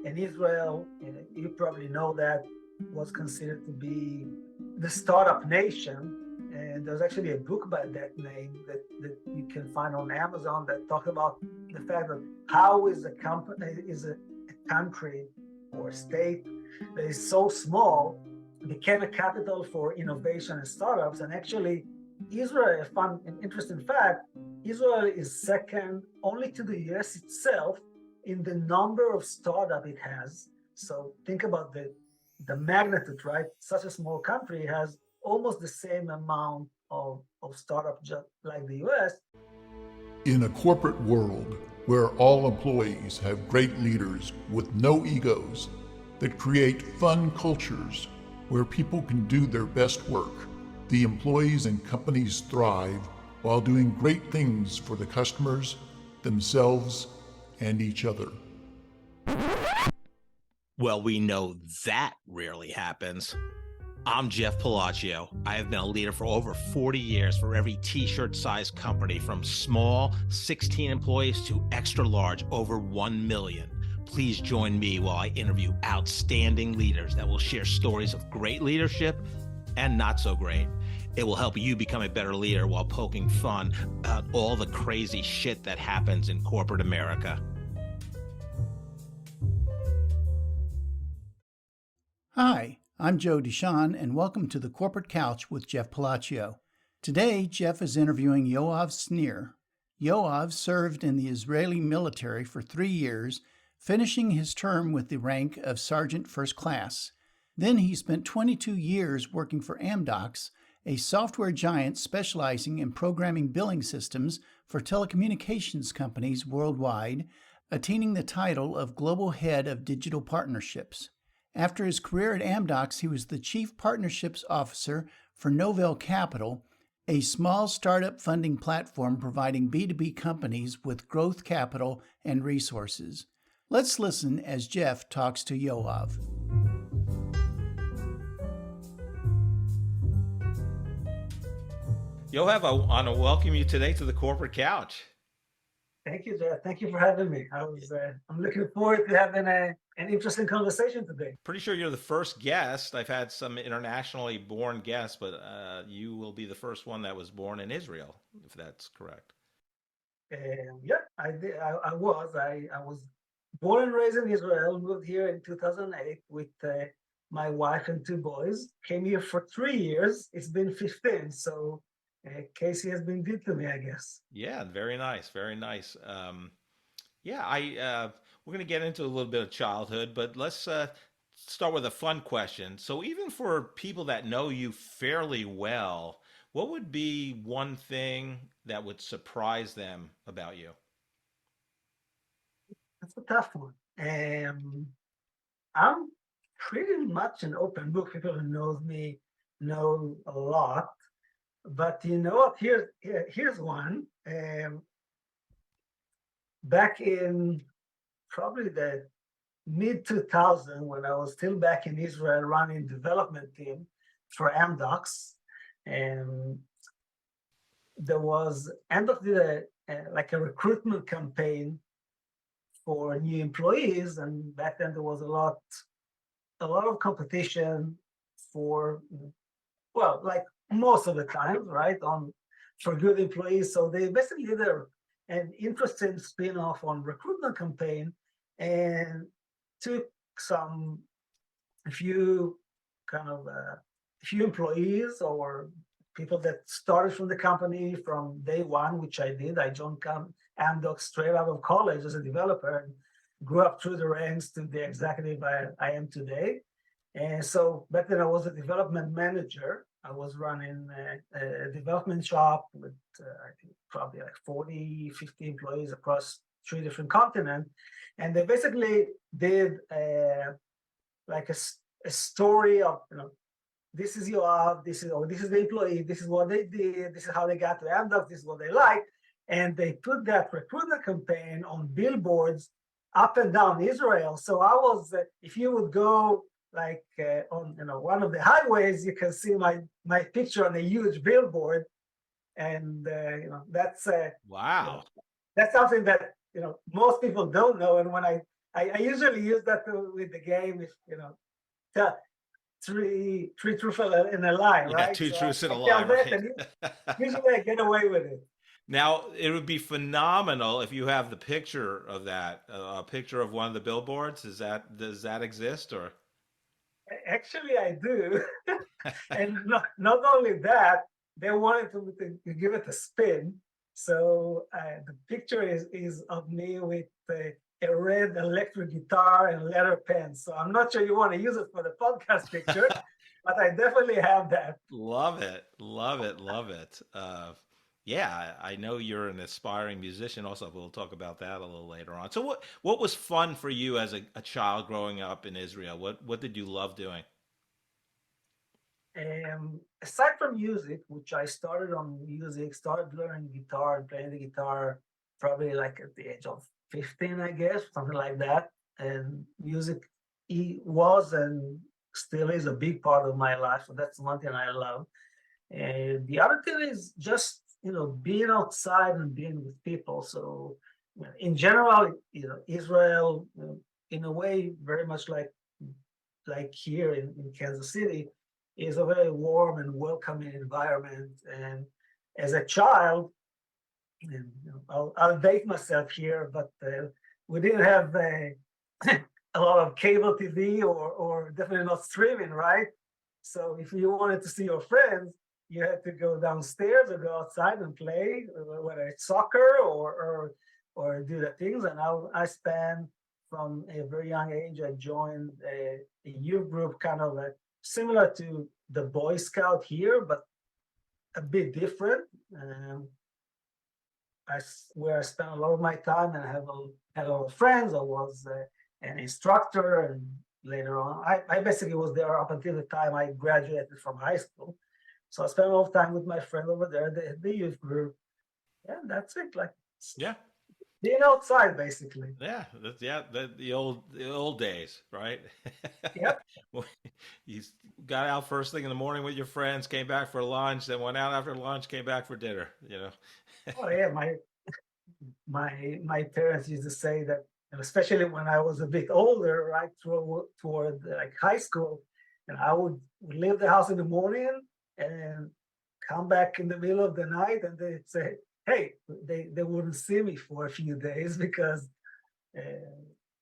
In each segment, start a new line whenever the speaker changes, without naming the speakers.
And Israel, you probably know that, was considered to be the startup nation. And there's actually a book by that name that you can find on Amazon that talks about the fact that how is a company, is a country or a state that is so small became a capital for innovation and startups. And actually, Israel, a fun and interesting fact, Israel is second only to the US itself in the number of startup it has. So think about the magnitude, right? Such a small country has almost the same amount of startup just like the US.
In a corporate world where all employees have great leaders with no egos that create fun cultures where people can do their best work, the employees and companies thrive while doing great things for the customers, themselves, and each other.
Well, we know that rarely happens. I'm Jeff Palacio. I have been a leader for over 40 years for every t-shirt size company, from small 16 employees to extra large over 1 million. Please join me while I interview outstanding leaders that will share stories of great leadership and not so great. It will help you become a better leader while poking fun at all the crazy shit that happens in corporate America.
Hi, I'm Joe Deshawn, and welcome to the Corporate Couch with Jeff Palacio. Today, Jeff is interviewing Yoav Snir. Yoav served in the Israeli military for 3 years, finishing his term with the rank of Sergeant First Class. Then he spent 22 years working for Amdocs, a software giant specializing in programming billing systems for telecommunications companies worldwide, attaining the title of Global Head of Digital Partnerships. After his career at Amdocs, he was the Chief Partnerships Officer for Novell Capital, a small startup funding platform providing B2B companies with growth capital and resources. Let's listen as Jeff talks to Yoav.
Yoav, I want to welcome you today to the Corporate Couch.
Thank you, Jeff. Thank you for having me. I'm looking forward to having an interesting conversation today.
Pretty sure you're the first guest. I've had some internationally born guests, but you will be the first one that was born in Israel, if that's correct.
Yeah, I did. I was born and raised in Israel. Moved here in 2008 with my wife and 2 boys. Came here for 3 years. It's been 15. So Casey has been good to me, I guess.
Yeah, very nice, very nice. We're going to get into a little bit of childhood, but let's start with a fun question. So, even for people that know you fairly well, what would be one thing that would surprise them about you?
That's a tough one. I'm pretty much an open book. People who knows me know a lot. But you know what? Here's one. Back in probably the mid 2000, when I was still back in Israel running development team for Amdocs, and there was Amdocs did like a recruitment campaign for new employees, and back then there was a lot of competition for, well, like most of the time, right, on for good employees. So they basically did an interesting spin-off on recruitment campaign and took a few employees or people that started from the company from day one, which I did. I joined Amdocs straight out of college as a developer and grew up through the ranks to the executive I am today. And so back then I was a development manager. I was running a development shop with, I think, probably like 40, 50 employees across 3 different continents. And they basically did like a story of, this is Yoav, this is the employee, this is what they did, this is how they got to Amdocs, this is what they like. And they put that recruitment campaign on billboards up and down Israel. So I was, if you would go like on one of the highways, you can see my picture on a huge billboard, and that's
Wow.
that's something that most people don't know. And when I I usually use that with the game if the three truths in a lie,
Yeah,
right?
two
So
truths in
I
a
tell
lie,
that,
right?
and usually I get away with it.
Now, it would be phenomenal if you have the picture of that, a picture of one of the billboards. Does that exist or?
Actually, I do, and not only that, they wanted to give it a spin. So the picture is of me with a red electric guitar and leather pens. So I'm not sure you want to use it for the podcast picture, but I definitely have that.
Love it, love it, love it. Yeah, I know you're an aspiring musician. Also, we'll talk about that a little later on. So, what was fun for you as a child growing up in Israel? What did you love doing?
Aside from music, which I started on music, started learning guitar and playing the guitar probably like at the age of 15, I guess, something like that. And music was and still is a big part of my life. So that's one thing I love. And the other thing is just, being outside and being with people. So in general, Israel, in a way, very much like here in Kansas City, is a very warm and welcoming environment. And as a child, and, I'll date myself here, but we didn't have a lot of cable TV or definitely not streaming, right? So if you wanted to see your friends, you had to go downstairs or go outside and play, whether it's soccer or do the things. And I spent from a very young age. I joined a youth group, kind of similar to the Boy Scout here, but a bit different. Where I spent a lot of my time and I had a lot of friends. I was an instructor, and later on, I basically was there up until the time I graduated from high school. So I spent a lot of time with my friend over there, the youth group. Yeah, that's it. Like
Yeah,
being outside, basically.
the old days, right?
Yep.
Well, you got out first thing in the morning with your friends, came back for lunch, then went out after lunch, came back for dinner.
Oh yeah, my parents used to say that, and especially when I was a bit older, right toward like high school, and I would leave the house in the morning and come back in the middle of the night, and they'd say, "Hey," they wouldn't see me for a few days because uh,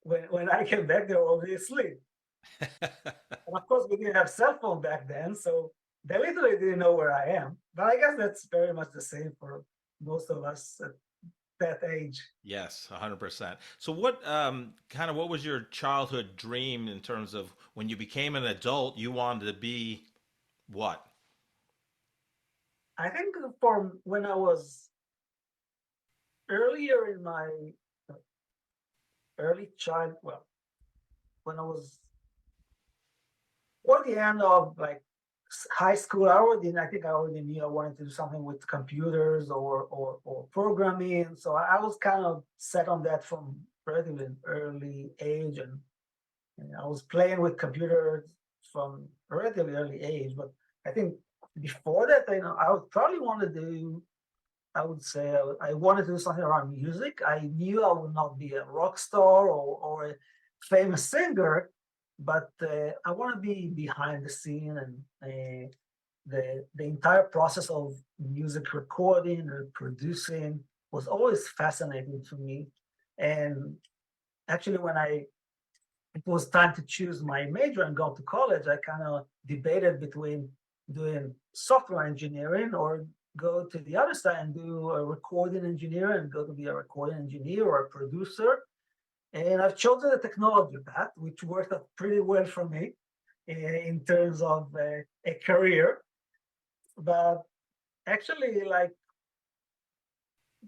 when I came back, they were already asleep. And of course, we didn't have cell phone back then, so they literally didn't know where I am. But I guess that's very much the same for most of us at that age.
Yes, 100%. So what was your childhood dream in terms of when you became an adult, you wanted to be what?
I think from when I was earlier in my early child, well, when I was toward the end of like high school, I think I already knew I wanted to do something with computers or programming. So I was kind of set on that from relatively an early age, and I was playing with computers from a relatively early age. But I think before that, I would probably want to do. I would say I wanted to do something around music. I knew I would not be a rock star or a famous singer, but I want to be behind the scene, and the entire process of music recording and producing was always fascinating to me. And actually, when it was time to choose my major and go to college, I kind of debated between doing software engineering or go to the other side and do a recording engineer and go to be a recording engineer or a producer. And I've chosen the technology path, which worked out pretty well for me in terms of a career. But actually, like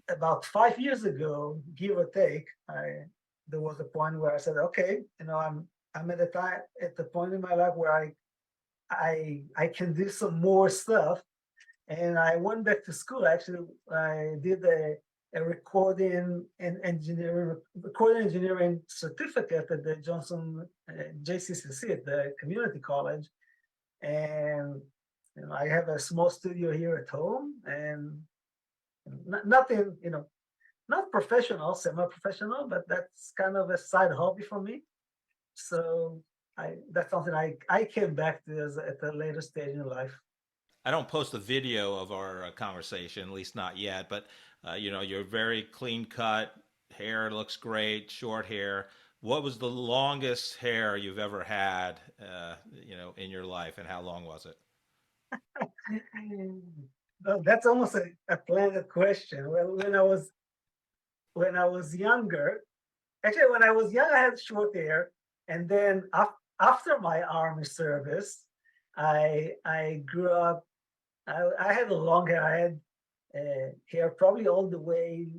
about 5 years ago, give or take, there was a point where I said, okay, I'm at the point in my life where I can do some more stuff. And I went back to school. Actually, I did a recording engineering certificate at the Johnson JCCC at the community college. And I have a small studio here at home, and nothing, not professional, semi-professional, but that's kind of a side hobby for me. So that's something I came back to at a later stage in life.
I don't post a video of our conversation, at least not yet. But you're very clean cut. Hair looks great. Short hair. What was the longest hair you've ever had, in your life, and how long was it?
Well, that's almost a planned question. Well, when I was younger, actually when I was young, I had short hair, and then after my army service, I grew up. I had a long hair. I had hair probably all the way,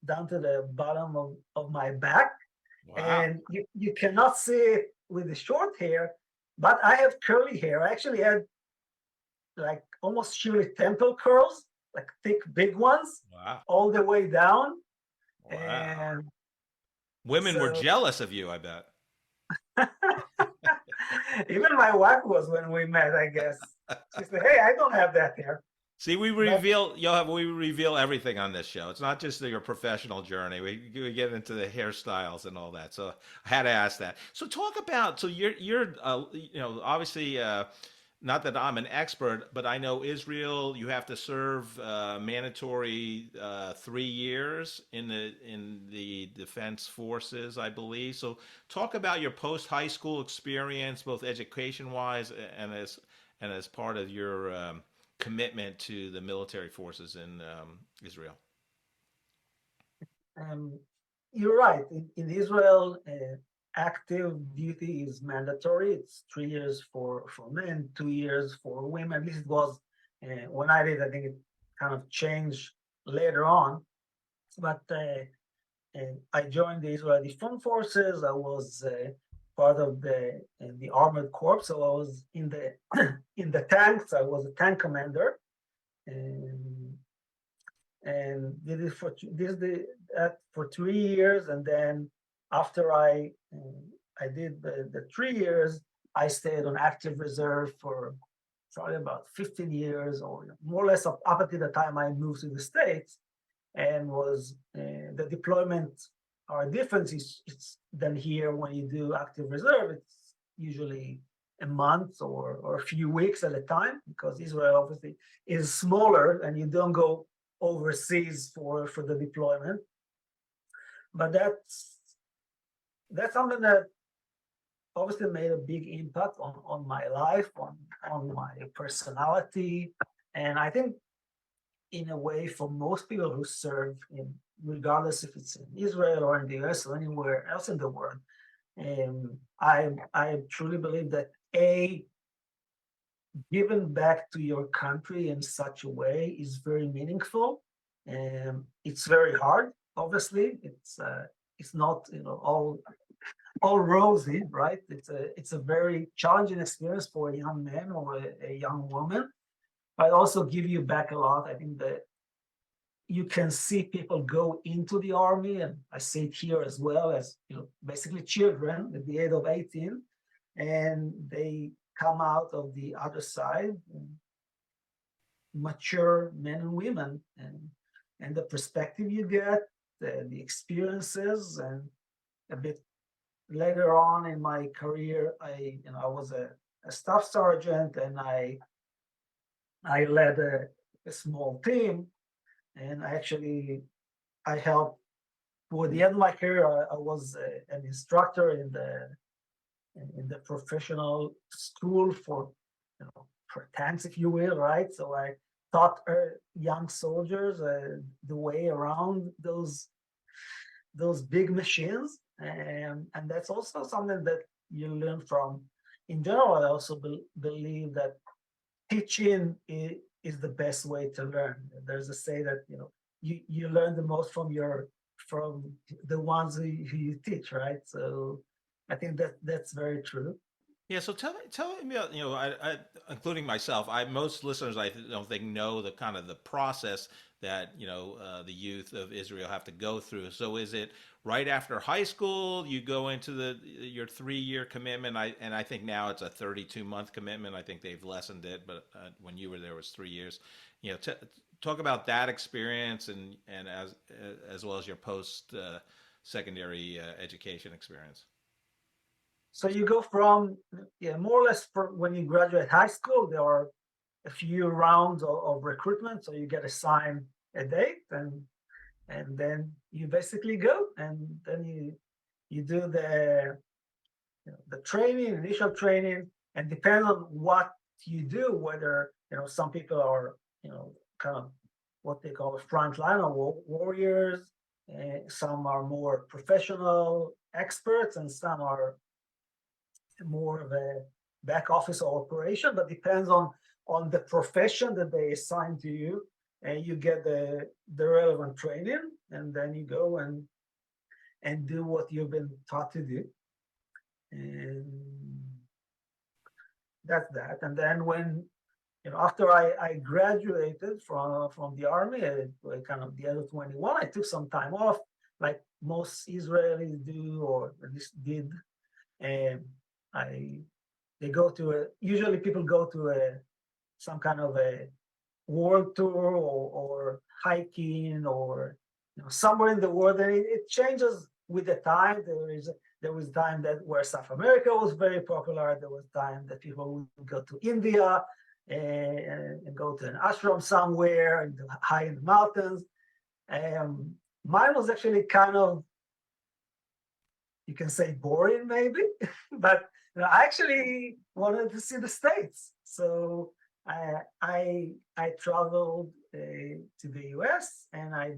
down to the bottom of my back,
Wow.
and you cannot see it with the short hair, but I have curly hair. I actually had like almost sheer temple curls, like thick, big ones,
Wow.
all the way down.
Wow.
And
Women were
so
jealous of you, I bet.
even my wife was when we met, I guess. She said, "Hey, I don't have that hair."
See,
But
we reveal everything on this show. It's not just your professional journey. We get into the hairstyles and all that. So I had to ask that. So talk about, so you're obviously, not that I'm an expert, but I know Israel, you have to serve mandatory 3 years in the defense forces, I believe. So talk about your post high school experience, both education wise and as part of your commitment to the military forces in Israel.
um, you're right. In Israel, active duty is mandatory. It's 3 years for men, 2 years for women. At least it was when I did. I think it kind of changed later on. But I joined the Israeli Defense Forces. I was part of the armored corps, so I was in the in the tanks. I was a tank commander, and did it for that for 3 years, and then after I did the 3 years, I stayed on active reserve for probably about 15 years, or more or less up until the time I moved to the States, and was the deployment are different than here. When you do active reserve, it's usually a month or a few weeks at a time, because Israel obviously is smaller and you don't go overseas for the deployment. But that's something that obviously made a big impact on my life, on my personality. And I think in a way, for most people who serve regardless if it's in Israel or in the US or anywhere else in the world, I truly believe that giving back to your country in such a way is very meaningful. It's very hard. Obviously, it's not all rosy, right? It's a very challenging experience for a young man or a young woman, but also give you back a lot. I think that you can see people go into the army, and I see it here as well, as basically children at the age of 18, and they come out of the other side, mature men and women, and the perspective you get, the experiences, and a bit later on in my career, I was a staff sergeant, and I led a small team, and I helped. Toward the end of my career, I was an instructor in the professional school for tanks, if you will, right? So I taught young soldiers the way around those big machines, and that's also something that you learn from. In general, I also believe that teaching is the best way to learn. There's a say that you learn the most from the ones who you teach, right? So I think that's very true.
Yeah, so tell me about, including myself. Most listeners, don't think know the kind of the process that the youth of Israel have to go through. So is it right after high school you go into your 3 year commitment? I think now it's a 32-month commitment. I think they've lessened it, but when you were there it was 3 years. Talk about that experience and as well as your post secondary education experience.
So you go from, yeah, more or less when you graduate high school, there are a few rounds of recruitment. So you get assigned a date, and then you basically go, and then you do the training, initial training, and depends on what you do, whether, some people are, kind of what they call a frontliner warriors, some are more professional experts, and some are more of a back office or operation, but depends on the profession that they assign to you, and you get the relevant training, and then you go and do what you've been taught to do. And that's that. And then when, after I graduated from the army, kind of the end of 21, I took some time off, like most Israelis do, or at least did. And I they go to usually people go to some kind of a world tour, or hiking, or somewhere in the world, and it changes with the time. There was time that where South America was very popular. There was time that people would go to India, and go to an ashram somewhere and high in the mountains. Mine was actually kind of, you can say, boring maybe, but I actually wanted to see the States. So I traveled to the US, and I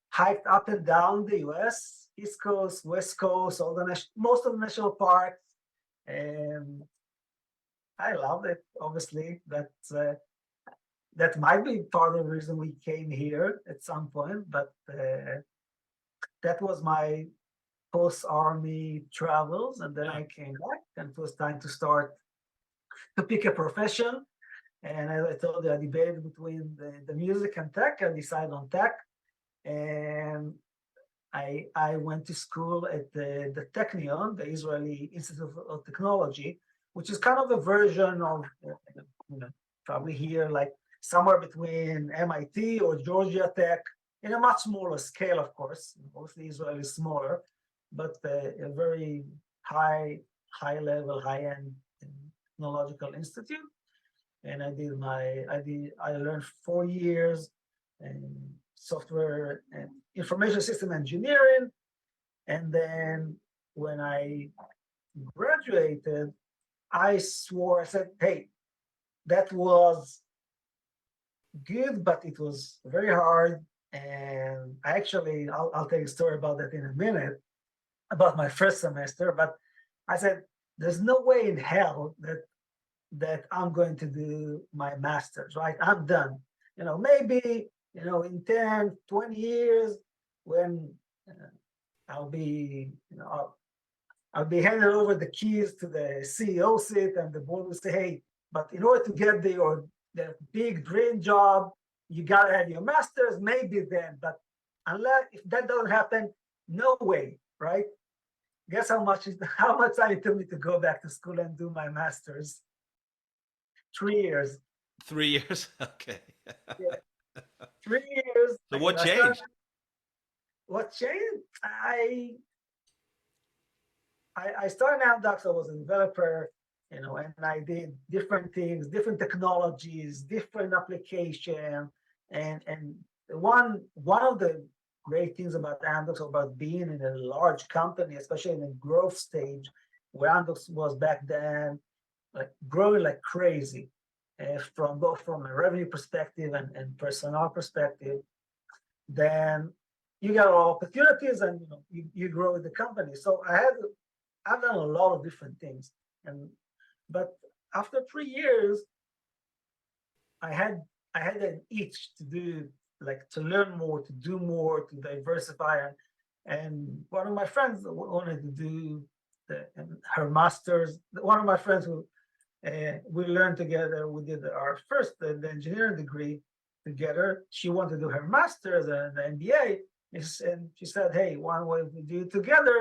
hiked up and down the US, East Coast, West Coast, most of the national parks, and I loved it. Obviously, that might be part of the reason we came here at some point, but that was my post-army travels, and then I came back, and it was time to start to pick a profession. And as I told you, I debated between the music and tech. I decided on tech, and I went to school at the Technion, the Israeli Institute of Technology, which is kind of a version of, probably here, like somewhere between MIT or Georgia Tech, in a much smaller scale, of course. Mostly Israel is smaller, but a very high level, high end technological institute. And I learned 4 years in software and information system engineering. And then when I graduated, I said, hey, that was good, but it was very hard. And I'll tell you a story about that in a minute, about my first semester. But I said, there's no way in hell that I'm going to do my master's, right? I'm done. Maybe, in 10, 20 years, when I'll be, I'll be handing over the keys to the CEO seat, and the board will say, hey, but in order to get the big dream job, you got to have your master's, maybe then. But if that doesn't happen, no way, right? Guess how much time it took me to go back to school and do my master's? 3 years.
3 years. Okay.
Yeah, 3 years.
So what changed?
What changed? I started out Docs. I was a developer, and I did different things, different technologies, different application, and one of the great things about Amdocs, about being in a large company, especially in a growth stage, where Amdocs was back then, like growing like crazy, from both from a revenue perspective and personnel perspective. Then you get opportunities, and you grow with the company. So I've done a lot of different things, but after 3 years, I had an itch to do, like, to learn more, to do more, to diversify. And one of my friends wanted to do and her master's. One of my friends who we learned together. We did our first the engineering degree together. She wanted to do her master's and the MBA, and she said, "Hey, one way we do it together."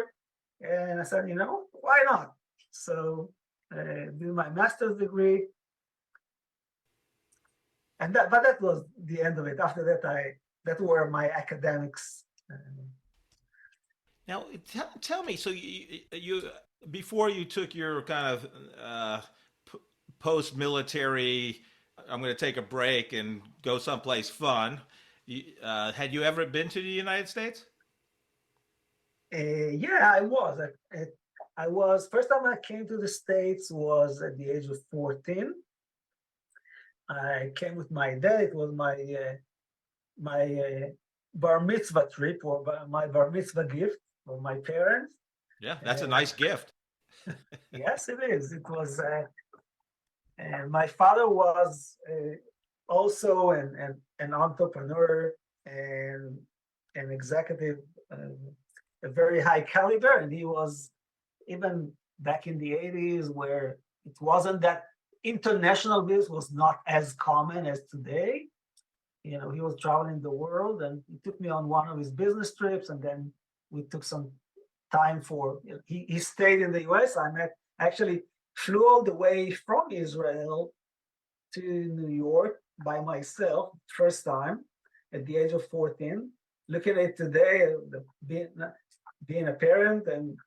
And I said, why not? So do my master's degree, and but that was the end of it. After that, that were my academics.
Now, tell me. So you before you took your kind of post-military, I'm going to take a break and go someplace fun. Had you ever been to the United States?
Yeah, I was. I was first time I came to the States was at the age of 14. I came with my dad. It was my bar mitzvah trip or my bar mitzvah gift for my parents.
Yeah, that's a nice gift.
Yes, it is. It was. And my father was also an entrepreneur and an executive, a very high caliber, and he was even back in the 80s where it wasn't that international business was not as common as today. He was traveling the world, and he took me on one of his business trips, and then we took some time he stayed in the US. Actually flew all the way from Israel to New York by myself, first time at the age of 14. Looking at it today, being a parent and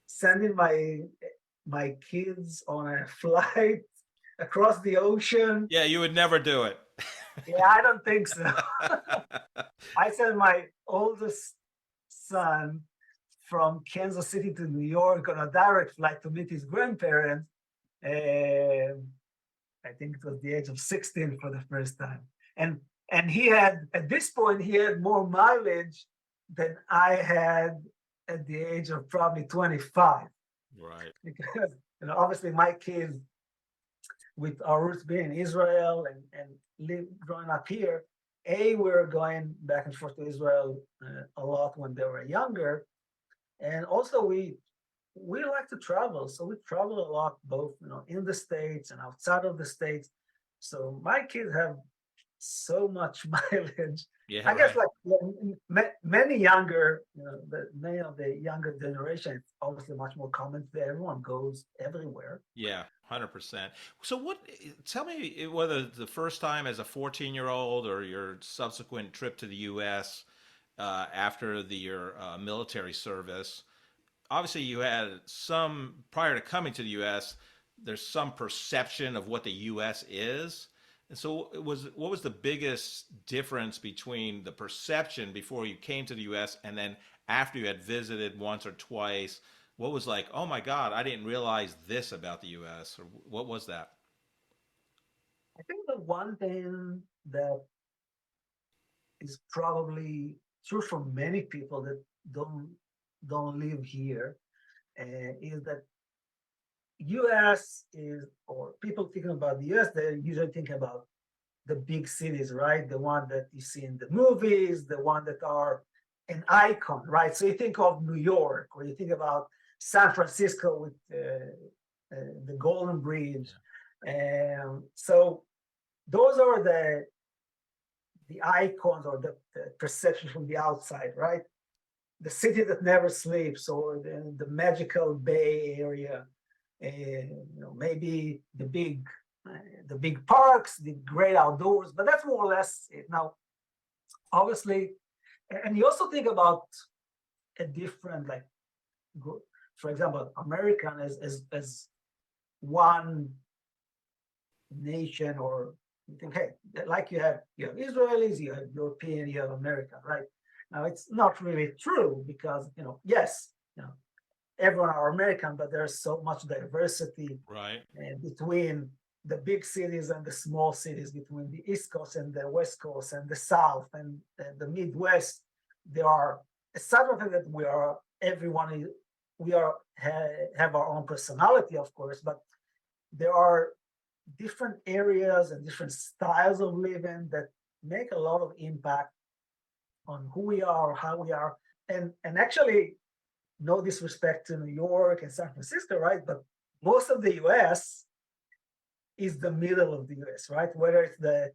sending my kids on a flight across the ocean.
Yeah, you would never do it.
Yeah, I don't think so. I sent my oldest son from Kansas City to New York on a direct flight to meet his grandparents. I think it was the age of 16 for the first time. And he had, at this point, he had more mileage than I had at the age of probably 25.
Right.
Because, obviously my kids, with our roots being in Israel and growing up here, we're going back and forth to Israel a lot when they were younger. And also we like to travel. So we travel a lot, both, in the States and outside of the States. So my kids have so much mileage.
Yeah,
I guess
right.
like many younger, many of the younger generation, it's obviously much more common that everyone goes everywhere.
Yeah, 100%. So tell me whether the first time as a 14-year-old or your subsequent trip to the US after your military service, obviously you had prior to coming to the US, there's some perception of what the US is. And so what was the biggest difference between the perception before you came to the US and then after you had visited once or twice? What was like, oh my God, I didn't realize this about the US, or what was that?
I think the one thing that is probably true for many people that don't live here is that US is, or people thinking about the US, they usually think about the big cities, right? The one that you see in the movies, the one that are an icon, right? So you think of New York, or you think about San Francisco with the Golden Bridge. So those are the icons or the perception from the outside, right? The city that never sleeps, or the magical Bay Area, maybe the big parks, the great outdoors, but that's more or less it. Now, obviously, and you also think about a different, like, for example, American as one nation, or you think, hey, like you have Israelis, you have European, you have American, right? Now, it's not really true because, yes, everyone are American, but there's so much diversity
Right.
between the big cities and the small cities, between the East Coast and the West Coast and the South and the Midwest. There are, aside from that we have our own personality, of course, but there are different areas and different styles of living that make a lot of impact on who we are, how we are. And actually, no disrespect to New York and San Francisco, right? But most of the US is the middle of the US, right? Whether it's the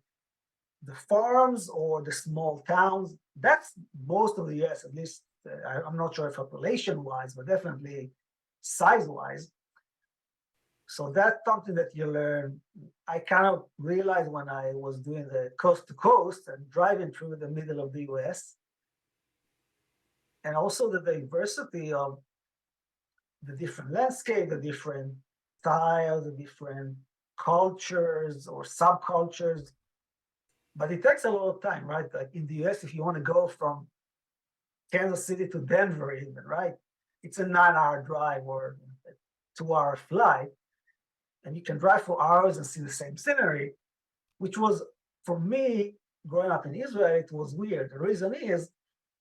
farms or the small towns, that's most of the US, at least I'm not sure if population wise, but definitely size wise. So that's something that you learn. I kind of realized when I was doing the coast to coast and driving through the middle of the US, and also the diversity of the different landscape, the different styles, the different cultures or subcultures. But it takes a lot of time, right? Like in the US, if you want to go from Kansas City to Denver, even, right? It's a 9-hour drive or a 2-hour flight. And you can drive for hours and see the same scenery, which was, for me, growing up in Israel, it was weird. The reason is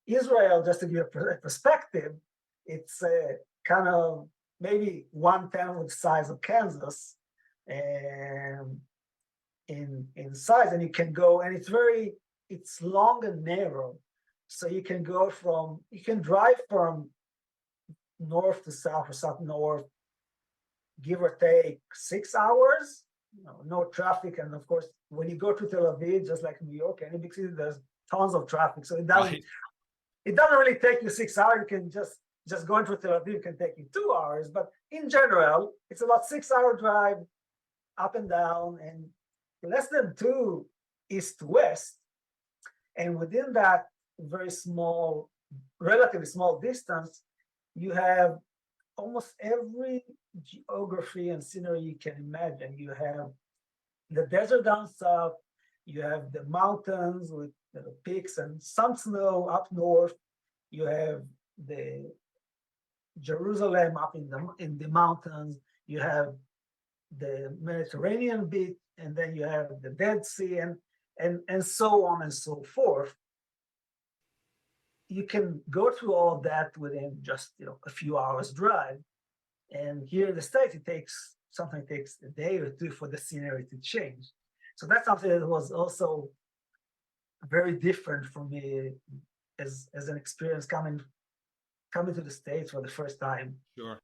Israel, just to give a perspective, it's kind of maybe 1/10 of the size of Kansas and in size, and you can go, and it's long and narrow. So you can drive from north to south or south north, give or take 6 hours, no traffic. And of course, when you go to Tel Aviv, just like New York, any big city, there's tons of traffic. So it doesn't really take you 6 hours. You can just going to Tel Aviv can take you 2 hours. But in general, it's about 6-hour drive up and down and less than 2 east to west. And within that relatively small distance, you have almost every geography and scenery you can imagine. You have the desert down south, you have the mountains with peaks and some snow up north, you have the Jerusalem up in the mountains, you have the Mediterranean beach, and then you have the Dead Sea, and so on and so forth. You can go through all of that within just a few hours drive. And here in the States, it takes a day or two for the scenery to change. So that's something that was also very different for me as an experience coming to the States for the first time.
Sure.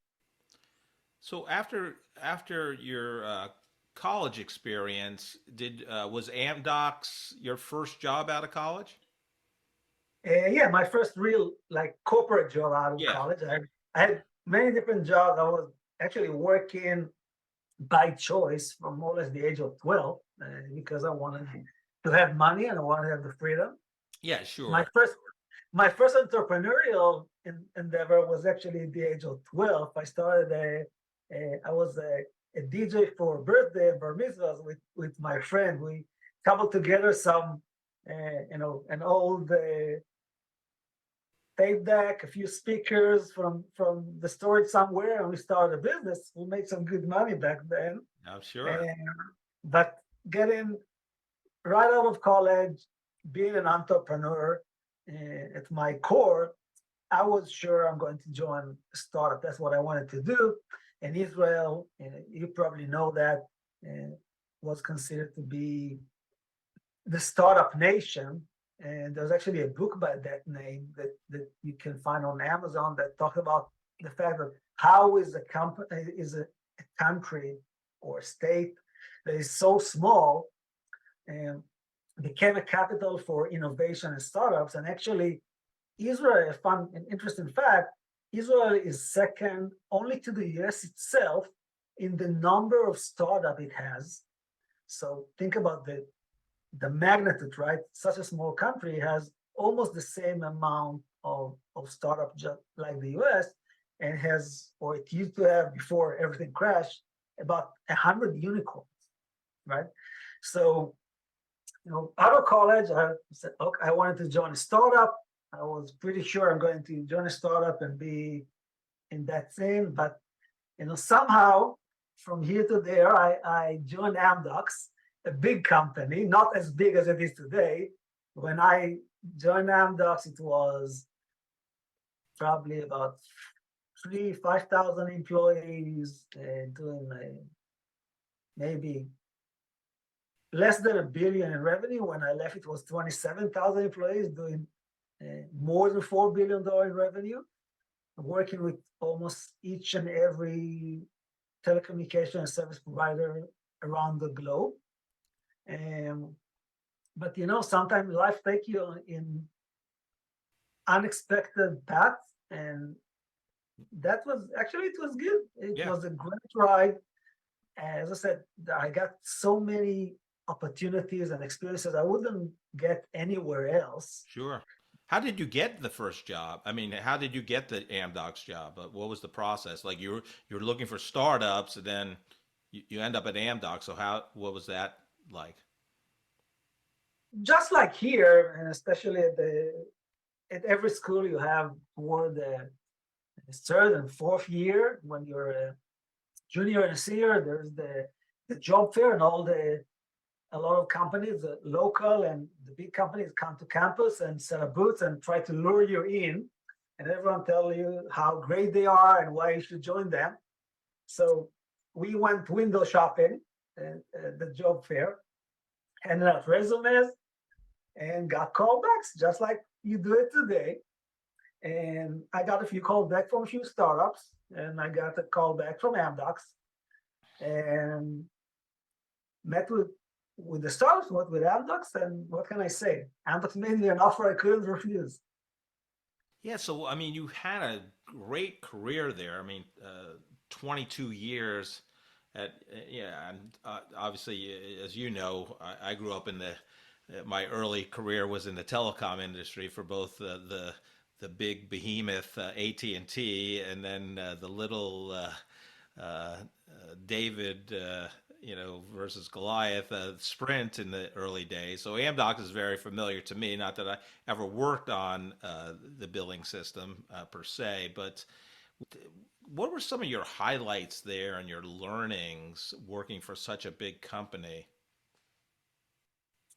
So after your college experience, was Amdocs your first job out of college?
Yeah, my first real corporate job out of college. I had many different jobs. I was actually working by choice from more or less the age of 12 because I wanted to have money and I wanted to have the freedom.
Yeah, sure.
My first entrepreneurial endeavor was actually at the age of 12. I started I was a DJ for birthday and bar mitzvahs with my friend. We cobbled together some an old tape deck, a few speakers from the storage somewhere, and we started a business. We made some good money back then.
I'm sure.
But getting right out of college, being an entrepreneur at my core, I was sure I'm going to join a startup. That's what I wanted to do. And Israel, you probably know that, was considered to be the startup nation. And there's actually a book by that name that you can find on Amazon that talks about the fact that how is a country or a state that is so small and became a capital for innovation and startups. And actually, Israel, a fun and interesting fact, Israel is second only to the US itself in the number of startups it has. So think about the magnitude, right? Such a small country has almost the same amount of startup just like the US, and it used to have before everything crashed, about 100 unicorns, right? So, out of college, I said, okay, I wanted to join a startup. I was pretty sure I'm going to join a startup and be in that scene, but somehow from here to there, I joined Amdocs, a big company, not as big as it is today. When I joined Amdocs, it was probably about 5,000 employees, doing maybe less than $1 billion in revenue. When I left, it was 27,000 employees doing more than $4 billion in revenue. working with almost each and every telecommunication and service provider around the globe. And but sometimes life takes you in unexpected paths, and that was actually it was good. It
Yeah,
was a great ride. As I said, I got so many opportunities and experiences I wouldn't get anywhere else.
sure. How did you get the first job? I mean, how did you get the Amdocs job? What was the process? Like you were looking for startups, and then you end up at Amdocs. So what was that like?
Just like here, and especially at every school, you have toward the third and fourth year when you're a junior and senior. There's the job fair, and a lot of companies, the local and the big companies, come to campus and set up booths and try to lure you in, and everyone tell you how great they are and why you should join them. So we went window shopping at the job fair, handed out resumes, and got callbacks just like you do it today. And I got a few calls back from a few startups, and I got a call back from Amdocs, and met with the startups, met with Amdocs, and what can I say? Amdocs made me an offer I couldn't refuse.
Yeah, so I mean, you had a great career there. I mean, 22 years yeah, and obviously, as you know, I grew up in my early career was in the telecom industry for both the big behemoth AT&T and then the little David, versus Goliath, sprint in the early days. So Amdocs is very familiar to me. Not that I ever worked on the billing system per se, but what were some of your highlights there and your learnings working for such a big company?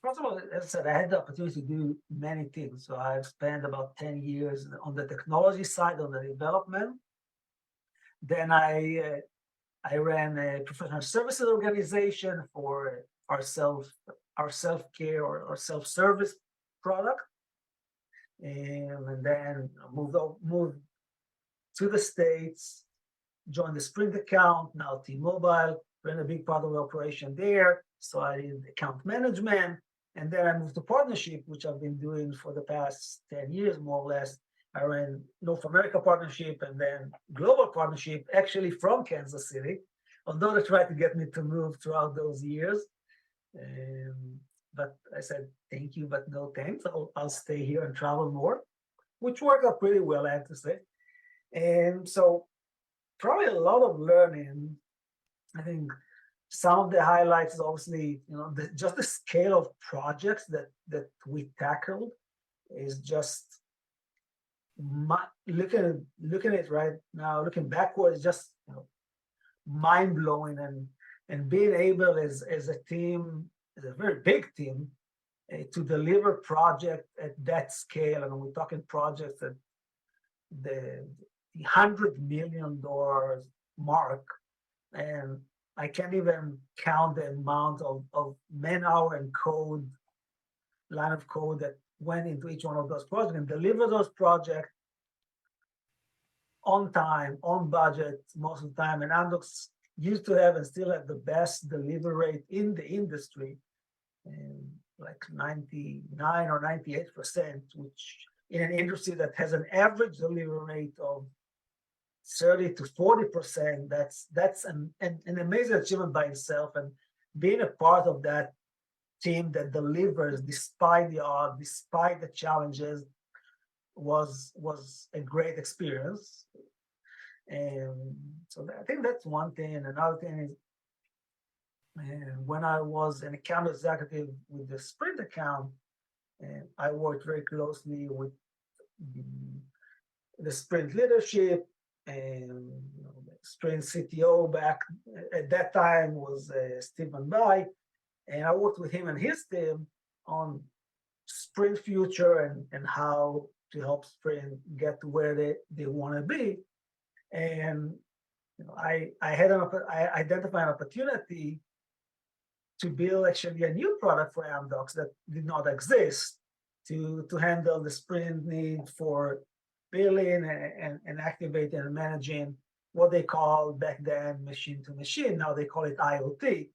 First of all, as I said, I had the opportunity to do many things. So I've spent about 10 years on the technology side, on the development. Then I ran a professional services organization for our self care or our self service product, and then moved to the States, joined the Sprint account, now T-Mobile, ran a big part of the operation there. So I did account management. And then I moved to partnership, which I've been doing for the past 10 years, more or less. I ran North America partnership and then global partnership, actually from Kansas City, although they tried to get me to move throughout those years. But I said, thank you, but no thanks. I'll stay here and travel more, which worked out pretty well, I have to say. And so probably a lot of learning. I think some of the highlights is obviously, just the scale of projects that we tackled is just looking at it right now, looking backwards, just mind blowing, and being able as a team, as a very big team, to deliver project at that scale. And we're talking projects at the $100 million mark, and I can't even count the amount of man hour and line of code that went into each one of those projects, and deliver those projects on time, on budget, most of the time. And Amdocs used to have and still have the best delivery rate in the industry, and like 99 or 98%, which in an industry that has an average delivery rate of 30 to 40%, that's an amazing achievement by itself. And being a part of that team that delivers despite the odds, despite the challenges, was a great experience. And so I think that's one thing. And another thing is, when I was an account executive with the Sprint account, and I worked very closely with the Sprint leadership, and the Sprint CTO back at that time was Stephen Bai, and I worked with him and his team on Sprint future and how to help Sprint get to where they want to be. And I identified an opportunity to build actually a new product for Amdocs that did not exist to handle the Sprint need for building and activating and managing what they call back then machine to machine. Now they call it IoT.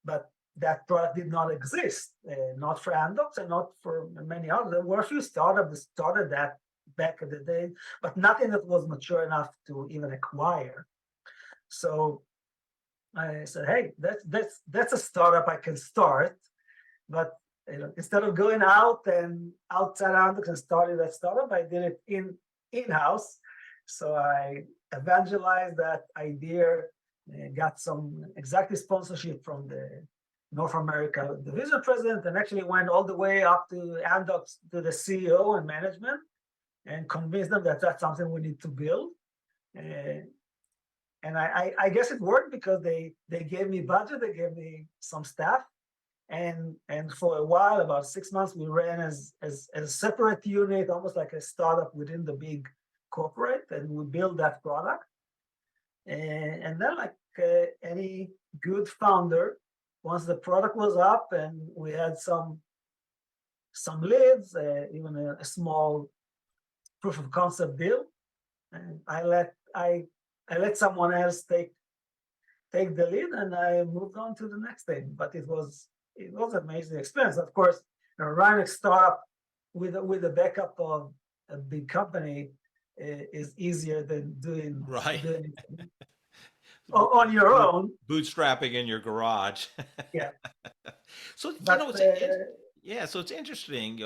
But that product did not exist, not for Amdocs and not for many others. There were a few startups that started that back in the day, but nothing that was mature enough to even acquire. So I said, hey, that's a startup I can start, but instead of going out and outside Amdocs and starting that startup, I did it in-house. So I evangelized that idea, got some executive sponsorship from the North America division president, and actually went all the way up to Amdocs to the CEO and management, and convinced them that that's something we need to build. And I guess it worked because they gave me budget, they gave me some staff, and for a while, about 6 months, we ran as a separate unit, almost like a startup within the big corporate, and we built that product. And then, like any good founder, once the product was up and we had some leads, even a small proof of concept deal, and I let someone else take the lead, and I moved on to the next thing. But it was an amazing experience. Of course, running a startup with a backup of a big company is easier than doing on your own.
Bootstrapping in your garage.
Yeah.
So
But,
so it's interesting.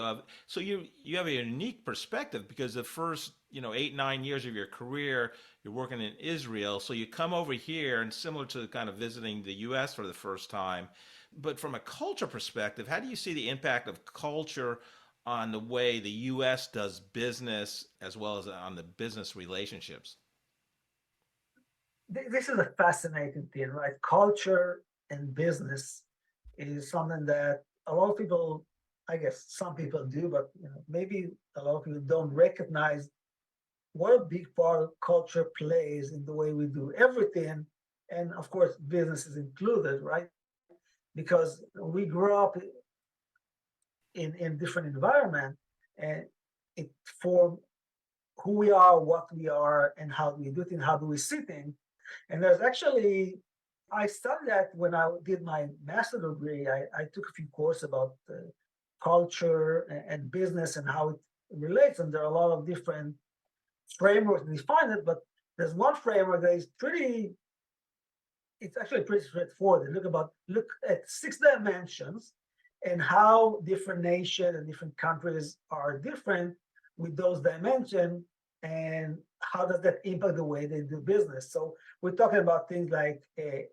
So you have a unique perspective because the first 8-9 years of your career you're working in Israel. So you come over here, and similar to kind of visiting the U.S. for the first time, but from a culture perspective, how do you see the impact of culture on the way the U.S. does business as well as on the business relationships?
This is a fascinating thing, right? Culture and business is something that a lot of people, I guess some people do, but maybe a lot of people don't recognize what a big part culture plays in the way we do everything. And of course, business is included, right? Because we grew up in different environment, and it formed who we are, what we are, and how we do it, and how do we see things. And there's actually, I studied that when I did my master's degree. I took a few courses about culture and business and how it relates. And there are a lot of different frameworks to define it, but there's one framework that is it's actually pretty straightforward. Look at 6 dimensions and how different nations and different countries are different with those dimensions, and how does that impact the way they do business. So we're talking about things like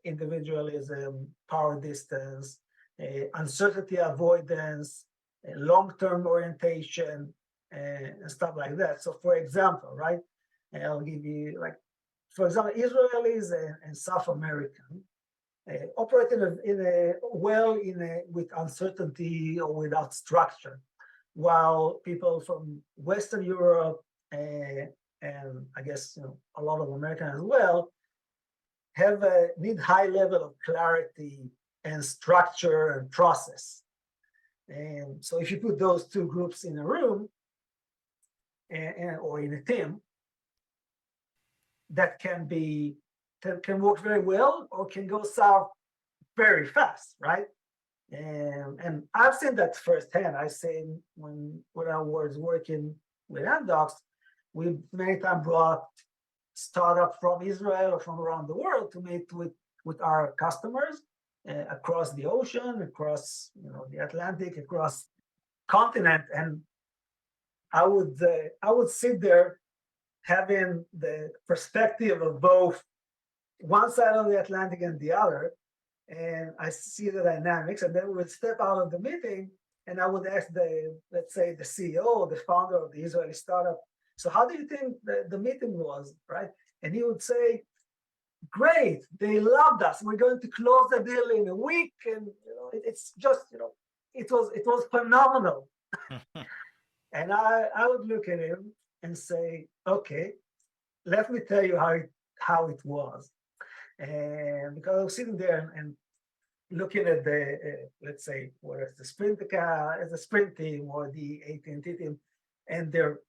individualism, power distance, uncertainty avoidance, long-term orientation, and stuff like that. So for example, right, and I'll give you for example, Israelis and South American operate with uncertainty or without structure, while people from Western Europe and I guess a lot of Americans as well need high level of clarity and structure and process. And so if you put those two groups in a room or in a team, that can work very well or can go south very fast, right? And I've seen that firsthand. I've seen when I was working with Amdocs, we many times brought startups from Israel or from around the world to meet with our customers across the ocean, across the Atlantic, across continent, and I would sit there having the perspective of both one side of the Atlantic and the other, and I see the dynamics, and then we would step out of the meeting, and I would ask let's say the CEO or the founder of the Israeli startup, so how do you think the meeting was, right? And he would say, great, they loved us. We're going to close the deal in a week, and it's just it was phenomenal. And I would look at him and say, okay, let me tell you how it was. And because I was sitting there and looking at the let's say whether it's the sprint team or the AT&T team, and their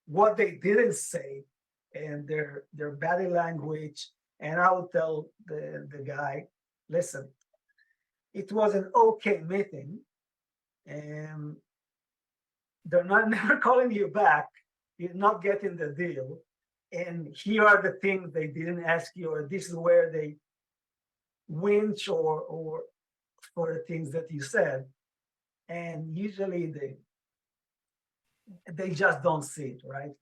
what they didn't say and their body language. And I would tell the guy, listen, it was an okay meeting, and they're not never calling you back. You're not getting the deal. And here are the things they didn't ask you, or this is where they winch or for the things that you said. And usually they just don't see it, right?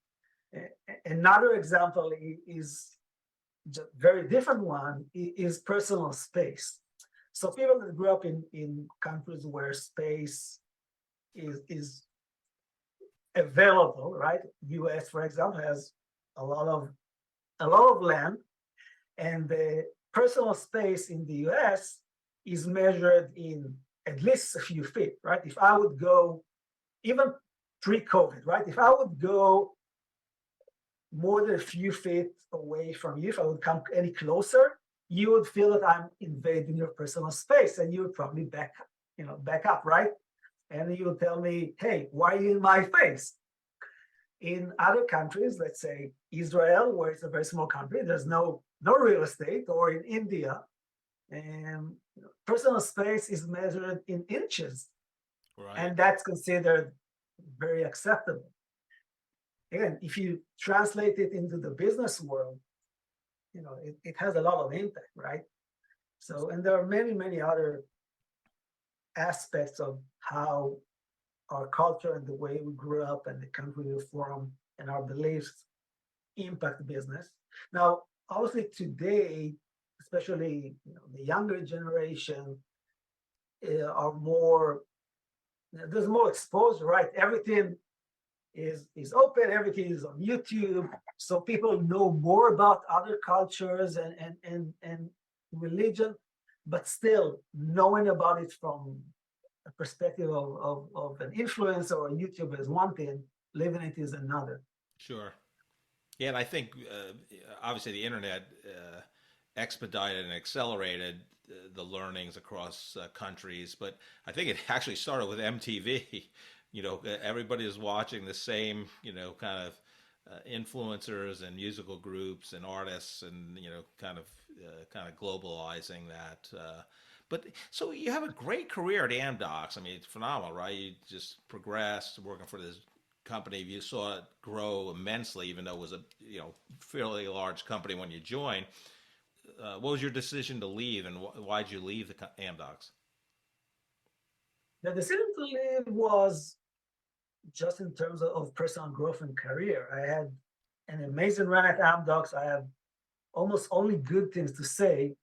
Another example is very different one is personal space. So people that grew up in countries where space is available, right? US, for example, has a lot of land, and the personal space in the US is measured in at least a few feet, right? If I would go, even pre-COVID, right? If I would go more than a few feet away from you, if I would come any closer, you would feel that I'm invading your personal space, and you would probably back up, right? And you would tell me, hey, why are you in my face? In other countries, let's say Israel, where it's a very small country, there's no real estate, or in India, and personal space is measured in inches,
Right.
and that's considered very acceptable. Again, if you translate it into the business world, it has a lot of impact, right? So, and there are many other aspects of how our culture and the way we grew up and the country we're from and our beliefs impact business. Now, obviously today, especially the younger generation, are more, there's more exposure, right? Everything is open, everything is on YouTube, so people know more about other cultures and religion, but still knowing about it from a perspective of an influencer or a YouTuber is one thing, living it is another.
Sure. Yeah, and I think obviously the internet expedited and accelerated the learnings across countries, but I think it actually started with MTV. Everybody is watching the same, kind of influencers and musical groups and artists, and kind of globalizing that. But so you have a great career at Amdocs. I mean, it's phenomenal, right? You just progressed working for this company. You saw it grow immensely, even though it was a fairly large company when you joined. What was your decision to leave, and why did you leave the Amdocs?
The decision to leave was just in terms of personal growth and career. I had an amazing run at Amdocs. I have almost only good things to say,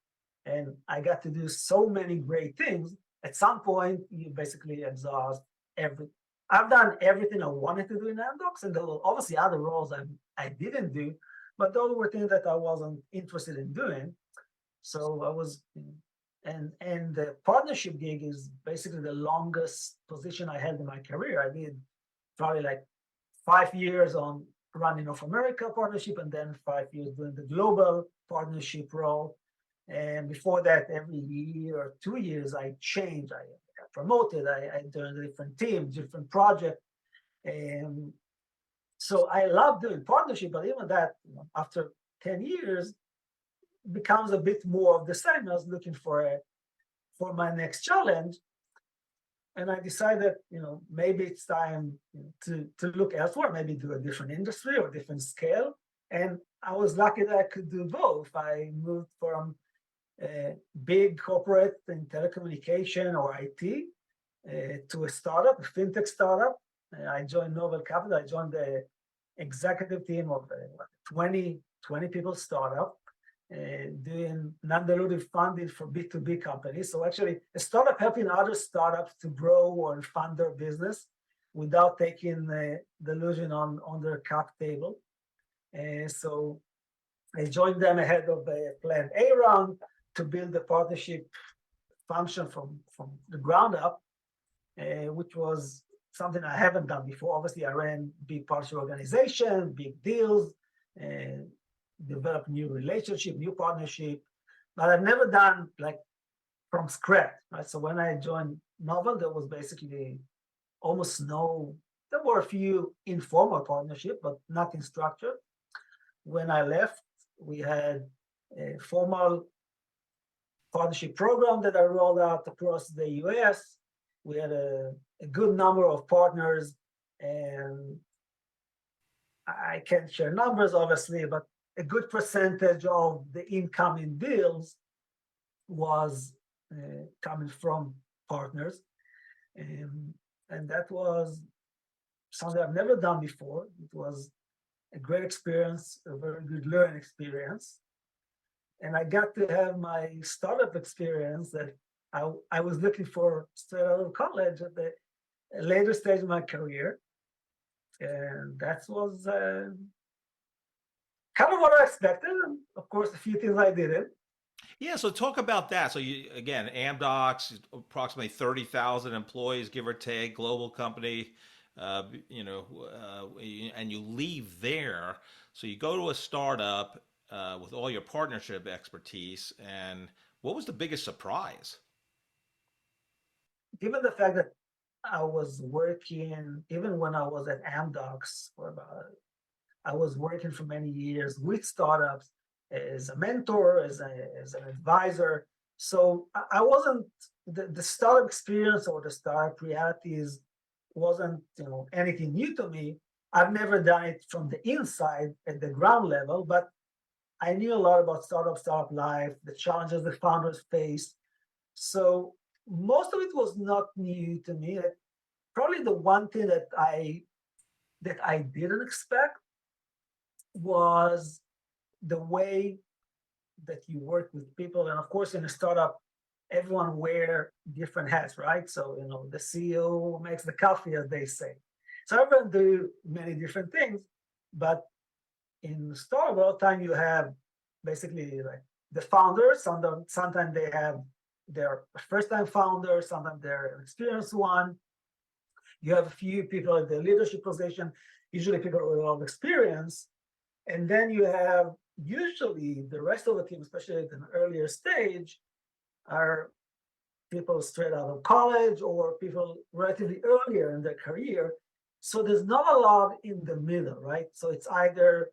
and I got to do so many great things. At some point, you basically exhaust every. I've done everything I wanted to do in Amdocs, and there were obviously other roles I didn't do, but those were things that I wasn't interested in doing. So I was, and the partnership gig is basically the longest position I held in my career. I did probably like 5 years on running North America partnership, and then 5 years doing the global partnership role. And before that, every year or 2 years, I changed. I got promoted. I joined a different team, different project. And so I love doing partnership, but even that, after 10 years, becomes a bit more of the same. I was looking for my next challenge. And I decided, maybe it's time to look elsewhere, maybe do a different industry or different scale. And I was lucky that I could do both. I moved from a big corporate in telecommunication or IT to a startup, a fintech startup. I joined Novel Capital. I joined the executive team of a 20 people startup. Doing non-dilutive funding for B2B companies. So actually, a startup helping other startups to grow or fund their business without taking dilution on their cap table. So I joined them ahead of the planned A round to build the partnership function from the ground up, which was something I haven't done before. Obviously, I ran big partnership organization, big deals, develop new relationship, new partnership, but I've never done like from scratch, right? So when I joined Novel, there was basically almost no there were a few informal partnerships, but nothing structured. When I left, we had a formal partnership program that I rolled out across the US. We had a good number of partners, and I can't share numbers, obviously, but a good percentage of the incoming deals was coming from partners. And that was something I've never done before. It was a great experience, a very good learning experience. And I got to have my startup experience that I was looking for straight out of college at the later stage of my career. And that was kind of what I expected. And of course, a few things I didn't.
Yeah, so talk about that. So you again, Amdocs, approximately 30,000 employees, give or take, global company, and you leave there. So you go to a startup with all your partnership expertise, and what was the biggest surprise?
Given the fact that I was working, even when I was at Amdocs for about, I was working for many years with startups as a mentor, as an advisor. So I wasn't, the startup experience or the startup realities wasn't, anything new to me. I've never done it from the inside at the ground level, but I knew a lot about startup life, the challenges the founders face. So most of it was not new to me. Probably the one thing that I didn't expect was the way that you work with people. And of course, in a startup, everyone wear different hats, right? So, the CEO makes the coffee, as they say. So everyone do many different things, but in the startup, all the time you have basically like the founders. Sometimes they have their first-time founders, sometimes they're an experienced one. You have a few people at the leadership position, usually people with a lot of experience. And then you have usually the rest of the team, especially at an earlier stage, are people straight out of college or people relatively earlier in their career. So there's not a lot in the middle, right? So it's either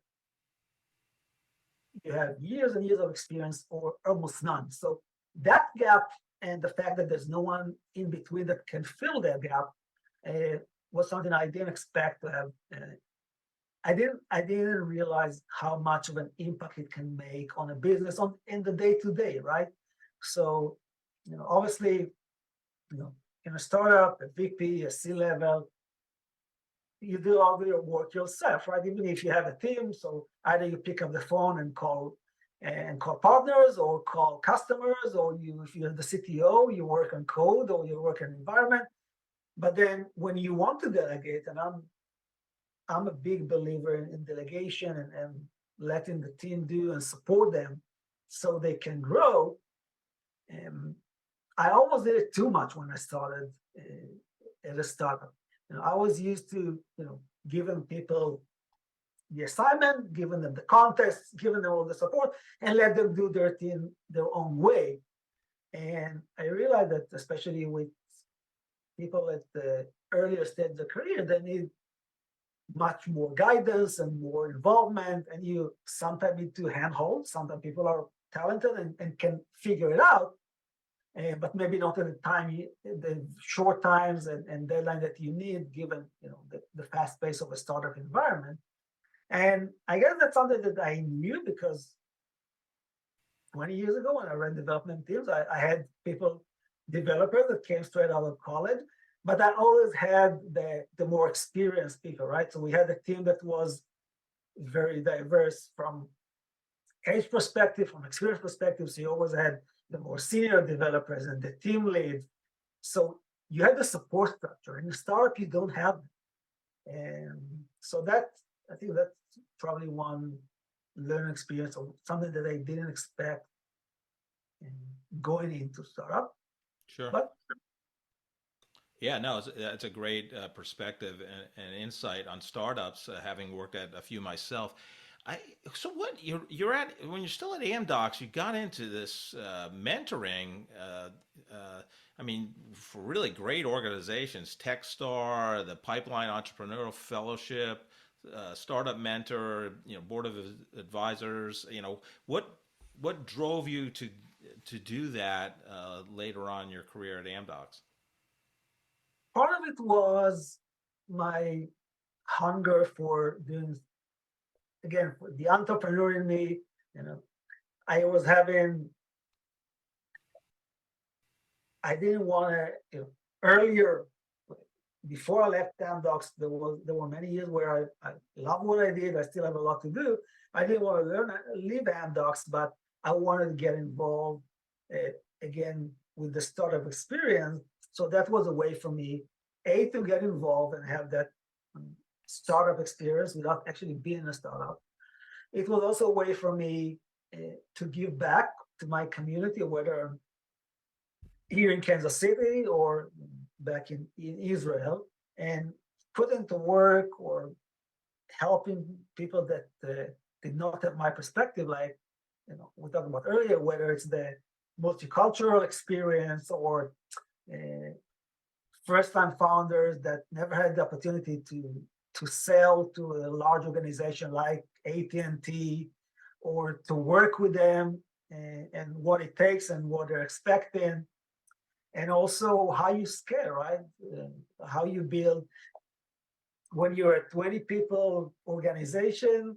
you have years and years of experience or almost none. So that gap and the fact that there's no one in between that can fill that gap was something I didn't expect to have. I didn't realize how much of an impact it can make on a business in the day to day, right? So, obviously, in a startup, a VP, a C level, you do all your work yourself, right? Even if you have a team, so either you pick up the phone and call partners or call customers, or if you're the CTO, you work on code or you work in environment. But then when you want to delegate, and I'm a big believer in delegation and letting the team do and support them so they can grow. I almost did it too much when I started at a startup. I was used to, giving people the assignment, giving them the context, giving them all the support, and let them do their thing their own way. And I realized that, especially with people at the earlier stage of the career, they need much more guidance and more involvement. And you sometimes need to handhold. Sometimes people are talented and can figure it out, but maybe not at the short times and deadline that you need, given the fast pace of a startup environment. And I guess that's something that I knew because 20 years ago when I ran development teams, I had developers that came straight out of college, but I always had the more experienced people, right? So we had a team that was very diverse from age perspective, from experience perspective. So you always had the more senior developers and the team leads. So you had the support structure. In a startup, you don't have it. And so I think that's probably one learning experience or something that I didn't expect going into startup.
Sure.
But
Yeah, no, it's a great perspective and insight on startups, having worked at a few myself. I so what you're at when you're still at Amdocs, you got into this mentoring. I mean, for really great organizations, Techstar, the Pipeline Entrepreneurial Fellowship, Startup Mentor, Board of Advisors. What drove you to do that later on in your career at Amdocs?
Part of it was my hunger for doing, again, for the entrepreneur in me. You know, I was having, I didn't want to, earlier, before I left Amdocs, there were many years where I love what I did. I still have a lot to do. I didn't want to leave Amdocs, but I wanted to get involved again with the startup experience. So that was a way for me, to get involved and have that startup experience without actually being a startup. It was also a way for me to give back to my community, whether here in Kansas City or back in Israel, and put into work or helping people that did not have my perspective, like we talked about earlier, whether it's the multicultural experience or first-time founders that never had the opportunity to sell to a large organization like AT&T, or to work with them and what it takes and what they're expecting, and also how you scale, right? How you build. When you're a 20 people organization,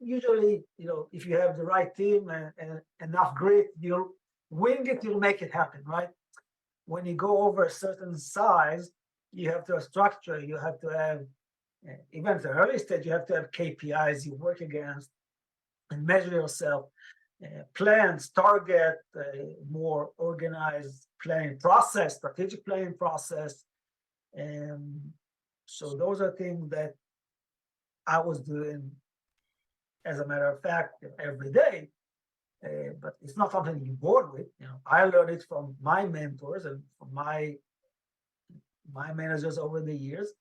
usually, if you have the right team and enough grit, you'll wing it, you'll make it happen, right? When you go over a certain size, you have to have structure, you have to have, even at the early stage, you have to have KPIs you work against and measure yourself, plans, target, more organized planning process, strategic planning process. And so those are things that I was doing, as a matter of fact, every day. But it's not something you're born with. I learned it from my mentors and from my managers over the years.